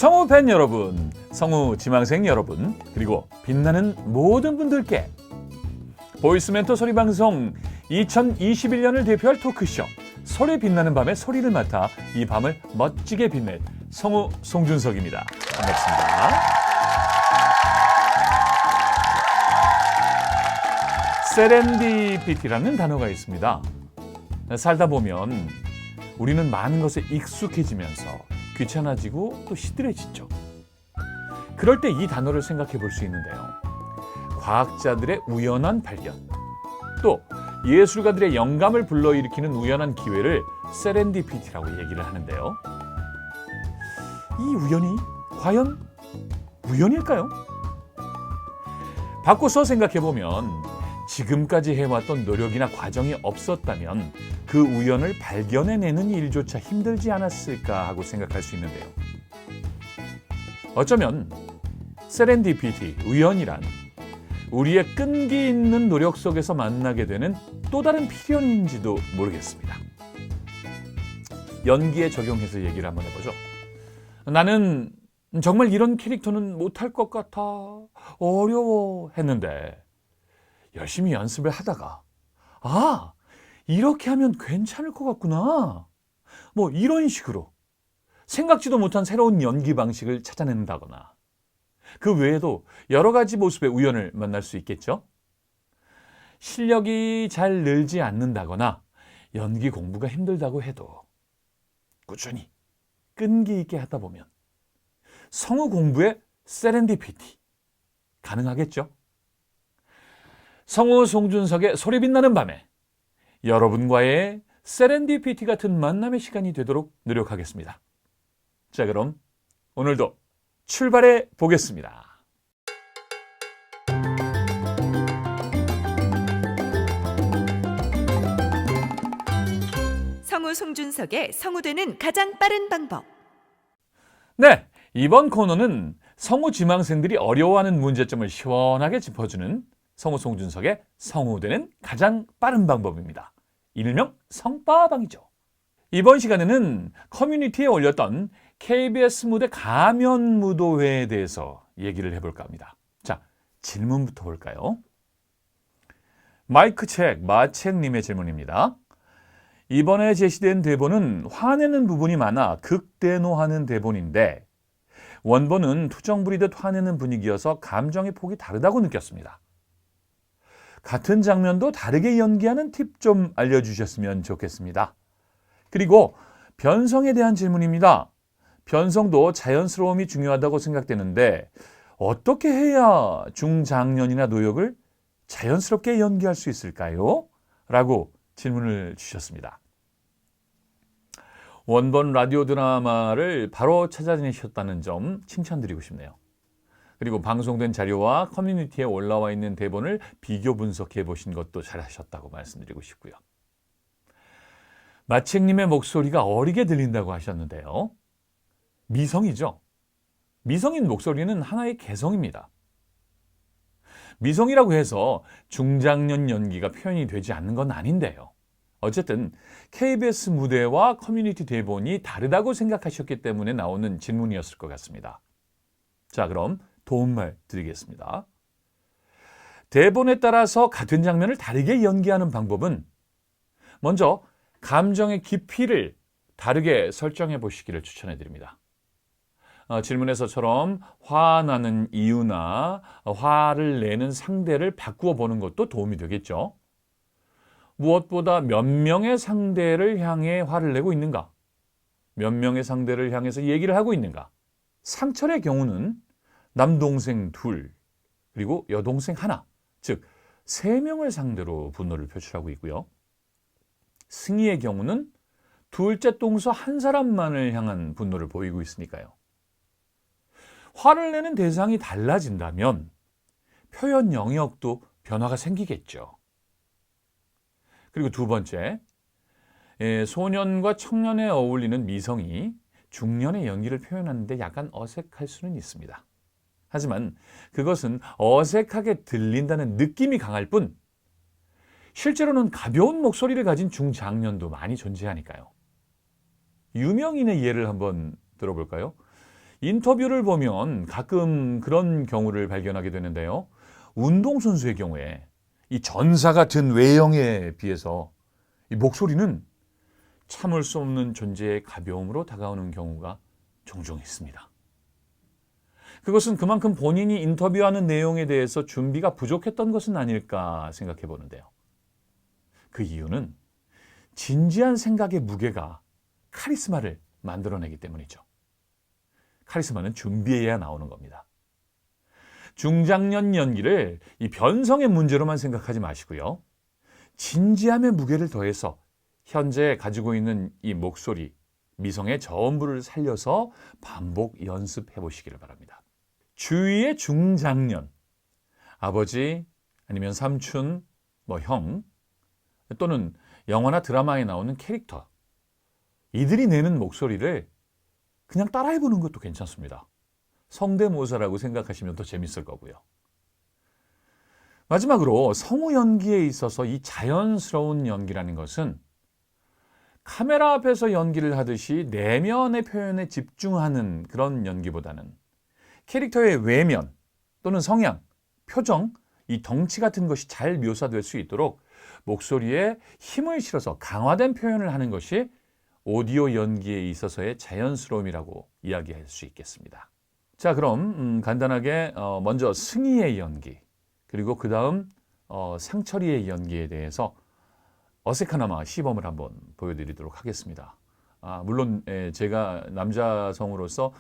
성우 팬 여러분, 성우 지망생 여러분, 그리고 빛나는 모든 분들께 보이스 멘토 소리방송 2021년을 대표할 토크쇼 소리 빛나는 밤의 소리를 맡아 이 밤을 멋지게 빛낼 성우 송준석입니다. 반갑습니다. 세렌디피티라는 단어가 있습니다. 살다 보면 우리는 많은 것에 익숙해지면서 귀찮아지고 또 시들해지죠. 그럴 때 이 단어를 생각해 볼 수 있는데요. 과학자들의 우연한 발견, 또 예술가들의 영감을 불러일으키는 우연한 기회를 세렌디피티라고 얘기를 하는데요. 이 우연이 과연 우연일까요? 바꿔서 생각해 보면 지금까지 해왔던 노력이나 과정이 없었다면 그 우연을 발견해내는 일조차 힘들지 않았을까 하고 생각할 수 있는데요. 어쩌면 세렌디피티, 우연이란 우리의 끈기 있는 노력 속에서 만나게 되는 또 다른 필연인지도 모르겠습니다. 연기에 적용해서 얘기를 한번 해보죠. 나는 정말 이런 캐릭터는 못할 것 같아, 어려워 했는데 열심히 연습을 하다가 이렇게 하면 괜찮을 것 같구나. 뭐 이런 식으로 생각지도 못한 새로운 연기 방식을 찾아낸다거나 그 외에도 여러 가지 모습의 우연을 만날 수 있겠죠. 실력이 잘 늘지 않는다거나 연기 공부가 힘들다고 해도 꾸준히 끈기 있게 하다 보면 성우 공부에 세렌디피티 가능하겠죠. 성우 송준석의 소리 빛나는 밤에 여러분과의 세렌디피티 같은 만남의 시간이 되도록 노력하겠습니다. 자, 그럼 오늘도 출발해 보겠습니다. 성우 송준석의 성우되는 가장 빠른 방법. 네, 이번 코너는 성우 지망생들이 어려워하는 문제점을 시원하게 짚어주는 성우 송준석의 성우되는 가장 빠른 방법입니다. 일명 성빠방이죠. 이번 시간에는 커뮤니티에 올렸던 KBS 무대 가면 무도회에 대해서 얘기를 해볼까 합니다. 자, 질문부터 볼까요? 마이크책 마책님의 질문입니다. 이번에 제시된 대본은 화내는 부분이 많아 극대노하는 대본인데 원본은 투정 부리듯 화내는 분위기여서 감정의 폭이 다르다고 느꼈습니다. 같은 장면도 다르게 연기하는 팁 좀 알려주셨으면 좋겠습니다. 그리고 변성에 대한 질문입니다. 변성도 자연스러움이 중요하다고 생각되는데 어떻게 해야 중장년이나 노역을 자연스럽게 연기할 수 있을까요? 라고 질문을 주셨습니다. 원본 라디오 드라마를 바로 찾아내셨다는 점 칭찬드리고 싶네요. 그리고 방송된 자료와 커뮤니티에 올라와 있는 대본을 비교 분석해 보신 것도 잘하셨다고 말씀드리고 싶고요. 마책님의 목소리가 어리게 들린다고 하셨는데요. 미성이죠. 미성인 목소리는 하나의 개성입니다. 미성이라고 해서 중장년 연기가 표현이 되지 않는 건 아닌데요. 어쨌든 KBS 무대와 커뮤니티 대본이 다르다고 생각하셨기 때문에 나오는 질문이었을 것 같습니다. 자, 그럼 도움말 드리겠습니다. 대본에 따라서 같은 장면을 다르게 연기하는 방법은 먼저 감정의 깊이를 다르게 설정해 보시기를 추천해 드립니다. 질문에서처럼 화나는 이유나 화를 내는 상대를 바꾸어 보는 것도 도움이 되겠죠. 무엇보다 몇 명의 상대를 향해 화를 내고 있는가? 몇 명의 상대를 향해서 얘기를 하고 있는가? 상철의 경우는 남동생 둘, 그리고 여동생 하나, 즉 3명을 상대로 분노를 표출하고 있고요. 승희의 경우는 둘째 동서 한 사람만을 향한 분노를 보이고 있으니까요. 화를 내는 대상이 달라진다면 표현 영역도 변화가 생기겠죠. 그리고 두 번째, 소년과 청년에 어울리는 미성이 중년의 연기를 표현하는데 약간 어색할 수는 있습니다. 하지만 그것은 어색하게 들린다는 느낌이 강할 뿐 실제로는 가벼운 목소리를 가진 중장년도 많이 존재하니까요. 유명인의 예를 한번 들어볼까요? 인터뷰를 보면 가끔 그런 경우를 발견하게 되는데요. 운동선수의 경우에 이 전사 같은 외형에 비해서 이 목소리는 참을 수 없는 존재의 가벼움으로 다가오는 경우가 종종 있습니다. 그것은 그만큼 본인이 인터뷰하는 내용에 대해서 준비가 부족했던 것은 아닐까 생각해 보는데요. 그 이유는 진지한 생각의 무게가 카리스마를 만들어내기 때문이죠. 카리스마는 준비해야 나오는 겁니다. 중장년 연기를 이 변성의 문제로만 생각하지 마시고요. 진지함의 무게를 더해서 현재 가지고 있는 이 목소리, 미성의 전부를 살려서 반복 연습해 보시기를 바랍니다. 주위의 중장년, 아버지 아니면 삼촌, 형 또는 영화나 드라마에 나오는 캐릭터, 이들이 내는 목소리를 그냥 따라해보는 것도 괜찮습니다. 성대모사라고 생각하시면 더 재밌을 거고요. 마지막으로 성우 연기에 있어서 이 자연스러운 연기라는 것은 카메라 앞에서 연기를 하듯이 내면의 표현에 집중하는 그런 연기보다는 캐릭터의 외면 또는 성향, 표정, 이 덩치 같은 것이 잘 묘사될 수 있도록 목소리에 힘을 실어서 강화된 표현을 하는 것이 오디오 연기에 있어서의 자연스러움이라고 이야기할 수 있겠습니다. 자, 그럼 간단하게 먼저 승희의 연기, 그리고 그 다음 상철이의 연기에 대해서 어색하나마 시범을 한번 보여드리도록 하겠습니다. 물론 제가 남자 성우로서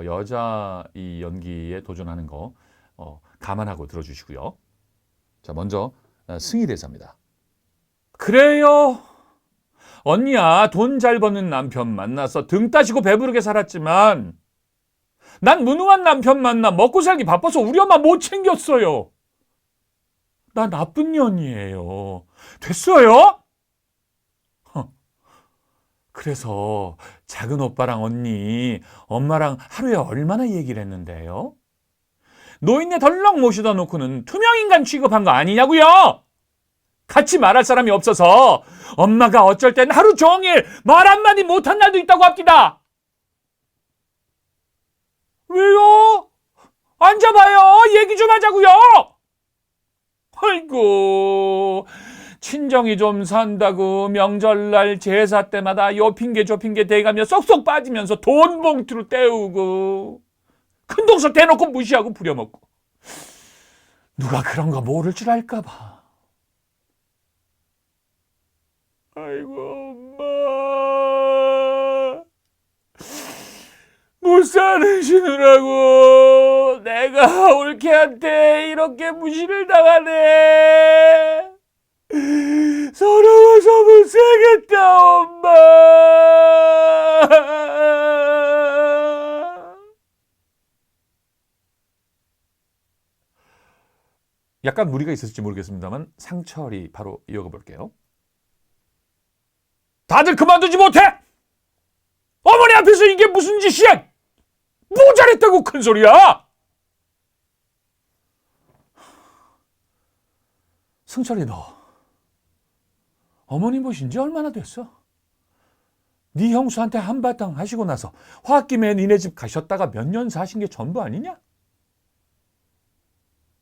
여자 이 연기에 도전하는 거 감안하고 들어주시고요. 자, 먼저 승희 대사입니다. 그래요. 언니야, 돈 잘 버는 남편 만나서 등 따시고 배부르게 살았지만 난 무능한 남편 만나 먹고 살기 바빠서 우리 엄마 못 챙겼어요. 나 나쁜 년이에요. 됐어요? 그래서 작은 오빠랑 언니, 엄마랑 하루에 얼마나 얘기를 했는데요? 노인네 덜렁 모셔다 놓고는 투명인간 취급한 거 아니냐고요? 같이 말할 사람이 없어서 엄마가 어쩔 땐 하루 종일 말 한마디 못한 날도 있다고 합니다. 왜요? 앉아봐요. 얘기 좀 하자고요. 아이고, 친정이 좀 산다고 명절날 제사 때마다 요 핑계 저 핑계 대가며 쏙쏙 빠지면서 돈 봉투로 때우고 큰 동서 대놓고 무시하고 부려먹고 누가 그런 거 모를 줄 알까 봐. 아이고, 엄마, 못 사시느라고 내가 올케한테 이렇게 무시를 당하네. 서러워서 못 살겠다, 엄마. 약간 무리가 있었을지 모르겠습니다만 상철이 바로 이어가 볼게요. 다들 그만두지 못해! 어머니 앞에서 이게 무슨 짓이야! 뭐 잘했다고 큰 소리야! 승철이, 너 어머니 모신 지 얼마나 됐어? 네 형수한테 한바탕 하시고 나서 홧김에 니네 집 가셨다가 몇 년 사신 게 전부 아니냐?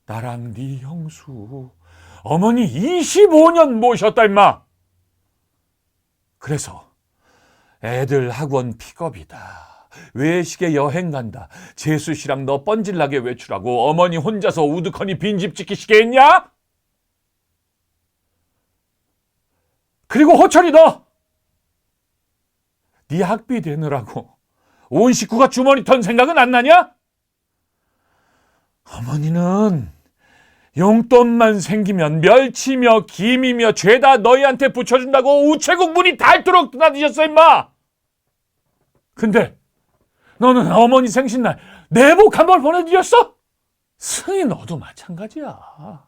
나랑 네 형수 어머니 25년 모셨다 임마. 그래서 애들 학원 픽업이다, 외식에 여행 간다, 재수 씨랑 너 뻔질나게 외출하고 어머니 혼자서 우두커니 빈집 지키시게 했냐? 그리고 호철이, 너 네 학비 되느라고 온 식구가 주머니 턴 생각은 안 나냐? 어머니는 용돈만 생기면 멸치며 김이며 죄다 너희한테 붙여준다고 우체국 문이 닳도록 드나드셨어 임마. 근데 너는 어머니 생신날 내복 한 벌 보내드렸어? 승희, 너도 마찬가지야.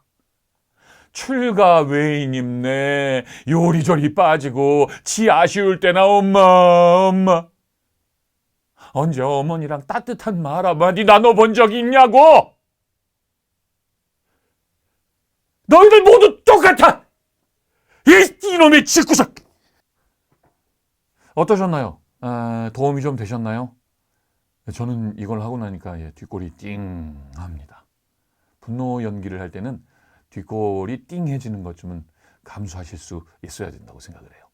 출가 외인 입네 요리조리 빠지고 지 아쉬울 때나 엄마 언제 어머니랑 따뜻한 말 한마디 나눠본 적이 있냐고. 너희들 모두 똑같아. 이놈의 집구석. 어떠셨나요? 도움이 좀 되셨나요? 저는 이걸 하고 나니까 뒷골이 띵 합니다. 분노 연기를 할 때는 뒷골이 띵해지는 것쯤은 감수하실 수 있어야 된다고 생각을 해요.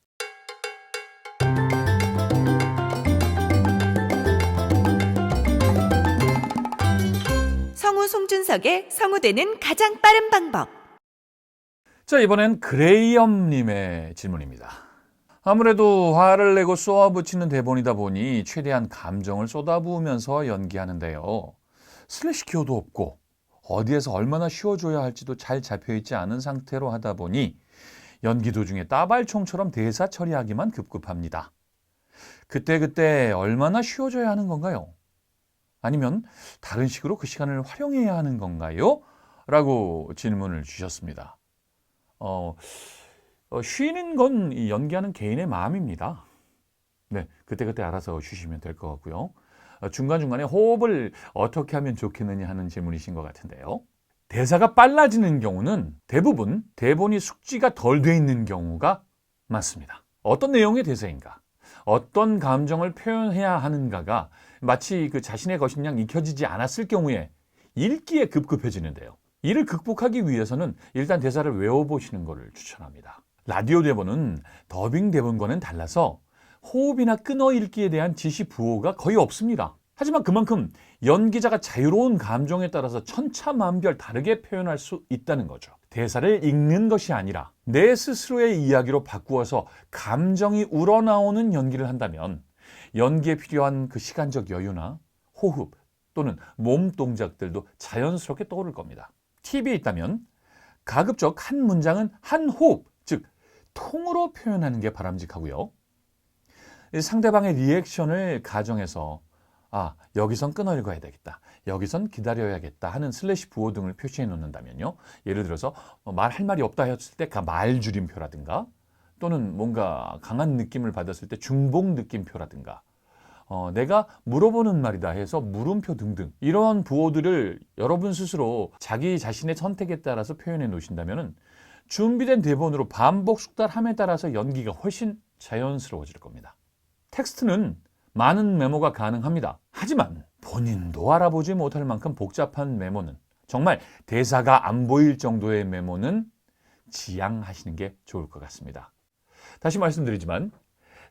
성우 송준석의 성우되는 가장 빠른 방법. 자, 이번엔 그레이엄님의 질문입니다. 아무래도 화를 내고 쏘아붙이는 대본이다 보니 최대한 감정을 쏟아부으면서 연기하는데요. 슬래시 기어도 없고 어디에서 얼마나 쉬어줘야 할지도 잘 잡혀있지 않은 상태로 하다 보니 연기 도중에 따발총처럼 대사 처리하기만 급급합니다. 그때그때 얼마나 쉬어줘야 하는 건가요? 아니면 다른 식으로 그 시간을 활용해야 하는 건가요? 라고 질문을 주셨습니다. 쉬는 건 이 연기하는 개인의 마음입니다. 네, 그때그때 알아서 쉬시면 될 것 같고요. 중간중간에 호흡을 어떻게 하면 좋겠느냐 하는 질문이신 것 같은데요. 대사가 빨라지는 경우는 대부분 대본이 숙지가 덜 돼 있는 경우가 많습니다. 어떤 내용의 대사인가, 어떤 감정을 표현해야 하는가가 마치 그 자신의 것인 양 익혀지지 않았을 경우에 읽기에 급급해지는데요. 이를 극복하기 위해서는 일단 대사를 외워보시는 것을 추천합니다. 라디오 대본은 더빙 대본과는 달라서 호흡이나 끊어 읽기에 대한 지시 부호가 거의 없습니다. 하지만 그만큼 연기자가 자유로운 감정에 따라서 천차만별 다르게 표현할 수 있다는 거죠. 대사를 읽는 것이 아니라 내 스스로의 이야기로 바꾸어서 감정이 우러나오는 연기를 한다면 연기에 필요한 그 시간적 여유나 호흡 또는 몸 동작들도 자연스럽게 떠오를 겁니다. 팁이 있다면 가급적 한 문장은 한 호흡, 즉 통으로 표현하는 게 바람직하고요. 상대방의 리액션을 가정해서 여기선 끊어 읽어야 되겠다, 여기선 기다려야겠다 하는 슬래시 부호 등을 표시해 놓는다면요. 예를 들어서 말할 말이 없다 했을 때 그 말줄임표라든가 또는 뭔가 강한 느낌을 받았을 때 중복 느낌표라든가 내가 물어보는 말이다 해서 물음표 등등 이런 부호들을 여러분 스스로 자기 자신의 선택에 따라서 표현해 놓으신다면 준비된 대본으로 반복 숙달함에 따라서 연기가 훨씬 자연스러워질 겁니다. 텍스트는 많은 메모가 가능합니다. 하지만 본인도 알아보지 못할 만큼 복잡한 메모는, 정말 대사가 안 보일 정도의 메모는 지양하시는 게 좋을 것 같습니다. 다시 말씀드리지만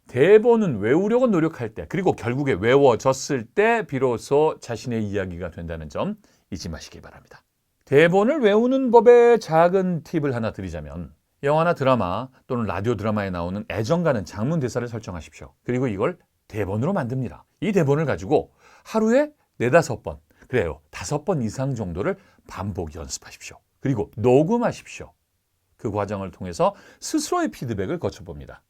대본은 외우려고 노력할 때, 그리고 결국에 외워졌을 때 비로소 자신의 이야기가 된다는 점 잊지 마시기 바랍니다. 대본을 외우는 법의 작은 팁을 하나 드리자면 영화나 드라마 또는 라디오 드라마에 나오는 애정 가는 장문 대사를 설정하십시오. 그리고 이걸 대본으로 만듭니다. 이 대본을 가지고 하루에 4-5번, 그래요, 5번 이상 정도를 반복 연습하십시오. 그리고 녹음하십시오. 그 과정을 통해서 스스로의 피드백을 거쳐봅니다.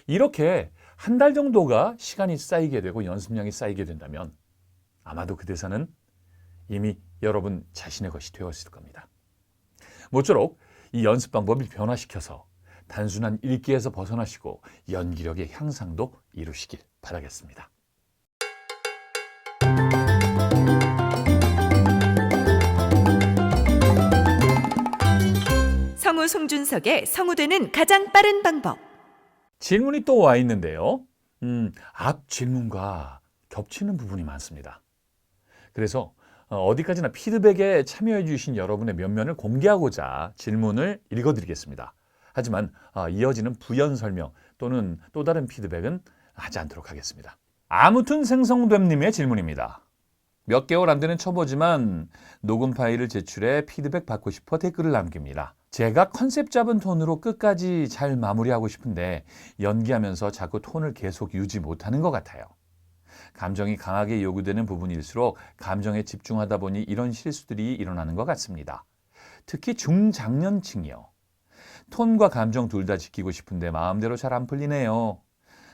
이렇게 한 달 정도가 시간이 쌓이게 되고 연습량이 쌓이게 된다면 아마도 그 대사는 이미 여러분 자신의 것이 되었을 겁니다. 모쪼록 이 연습 방법을 변화시켜서 단순한 읽기에서 벗어나시고 연기력의 향상도 이루시길 바라겠습니다. 성우 송준석의 성우되는 가장 빠른 방법. 질문이 또 와 있는데요. 앞 질문과 겹치는 부분이 많습니다. 그래서 어디까지나 피드백에 참여해 주신 여러분의 면면을 공개하고자 질문을 읽어드리겠습니다. 하지만 이어지는 부연 설명 또는 또 다른 피드백은 하지 않도록 하겠습니다. 아무튼 생성됨님의 질문입니다. 몇 개월 안 되는 초보지만 녹음 파일을 제출해 피드백 받고 싶어 댓글을 남깁니다. 제가 컨셉 잡은 톤으로 끝까지 잘 마무리하고 싶은데 연기하면서 자꾸 톤을 계속 유지 못하는 것 같아요. 감정이 강하게 요구되는 부분일수록 감정에 집중하다 보니 이런 실수들이 일어나는 것 같습니다. 특히 중장년층이요. 톤과 감정 둘 다 지키고 싶은데 마음대로 잘 안 풀리네요.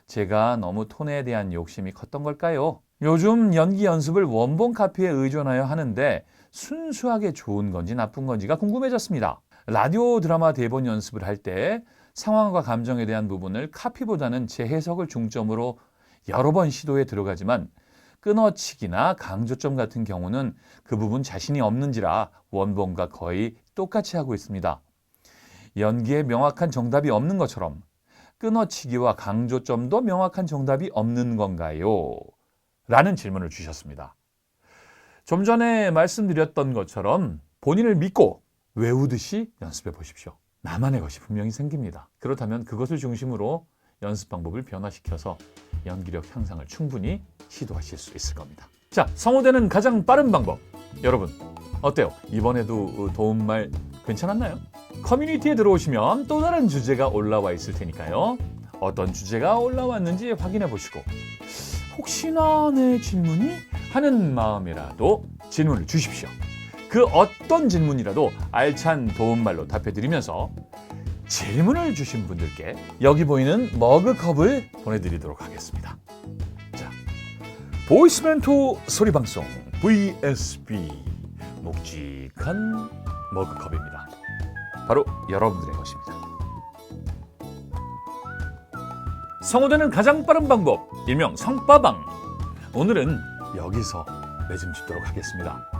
제가 너무 톤에 대한 욕심이 컸던 걸까요? 요즘 연기 연습을 원본 카피에 의존하여 하는데 순수하게 좋은 건지 나쁜 건지가 궁금해졌습니다. 라디오 드라마 대본 연습을 할 때 상황과 감정에 대한 부분을 카피보다는 제 해석을 중점으로 여러 번 시도해 들어가지만 끊어치기나 강조점 같은 경우는 그 부분 자신이 없는지라 원본과 거의 똑같이 하고 있습니다. 연기에 명확한 정답이 없는 것처럼 끊어치기와 강조점도 명확한 정답이 없는 건가요? 라는 질문을 주셨습니다. 좀 전에 말씀드렸던 것처럼 본인을 믿고 외우듯이 연습해 보십시오. 나만의 것이 분명히 생깁니다. 그렇다면 그것을 중심으로 연습 방법을 변화시켜서 연기력 향상을 충분히 시도하실 수 있을 겁니다. 자, 성우되는 가장 빠른 방법. 여러분, 어때요? 이번에도 도움말 괜찮았나요? 커뮤니티에 들어오시면 또 다른 주제가 올라와 있을 테니까요. 어떤 주제가 올라왔는지 확인해 보시고 혹시나 내 질문이 하는 마음이라도 질문을 주십시오. 그 어떤 질문이라도 알찬 도움말로 답해드리면서 질문을 주신 분들께 여기 보이는 머그컵을 보내드리도록 하겠습니다. 자, 보이스멘토 소리방송 VSB 묵직한 머그컵입니다. 바로 여러분들의 것입니다. 성우되는 가장 빠른 방법, 일명 성빠방. 오늘은 여기서 매점 짓도록 하겠습니다.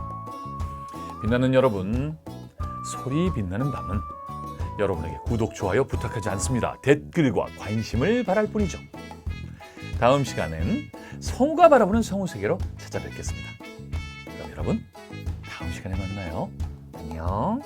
빛나는 여러분, 소리 빛나는 밤은 여러분에게 구독, 좋아요 부탁하지 않습니다. 댓글과 관심을 바랄 뿐이죠. 다음 시간엔 성우가 바라보는 성우 세계로 찾아뵙겠습니다. 그럼 여러분, 다음 시간에 만나요. 안녕.